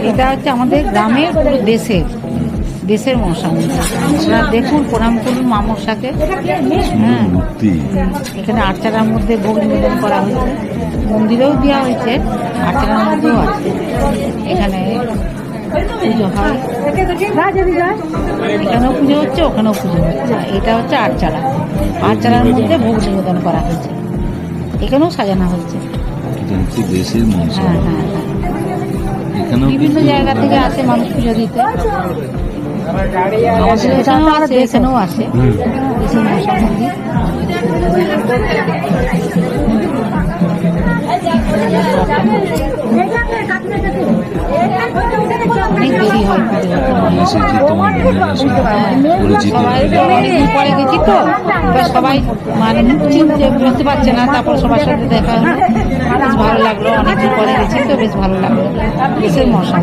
এটা হচ্ছে আমাদের গ্রামের পুরো দেশের মনসা মন্দির। আপনারা দেখুন, প্রণাম করুন মা মনসাকে। হ্যাঁ, এখানে আটচালার মধ্যে ভোগ নিবেদন করা হয়েছে, মন্দিরেও দেওয়া হয়েছে, আটচালার মধ্যেও আছে। এখানে পুজো হয়, এখানেও পুজো হচ্ছে, ওখানেও পুজো হচ্ছে। এটা হচ্ছে আটচালার মধ্যে ভোগ নিবেদন করা হয়েছে, এখানেও সাজানো হচ্ছে। হ্যাঁ হ্যাঁ হ্যাঁ, বিভিন্ন জায়গা থেকে আসে মানুষ পুজো দিতে। আমাদের এখানেও আসে, এখানেও আসে দেশের মনসা মন্দির। অনেক দেরি হয় সবাই অনেকদিন পরে গেছি তো, এবার সবাই মানে মুখ চিনতে বুঝতে পারছে না। তারপর সবার সাথে দেখা হলো, বেশ ভালো লাগলো। অনেকদিন পরে গেছি তো বেশ ভালো লাগলো। দেশের মনসা।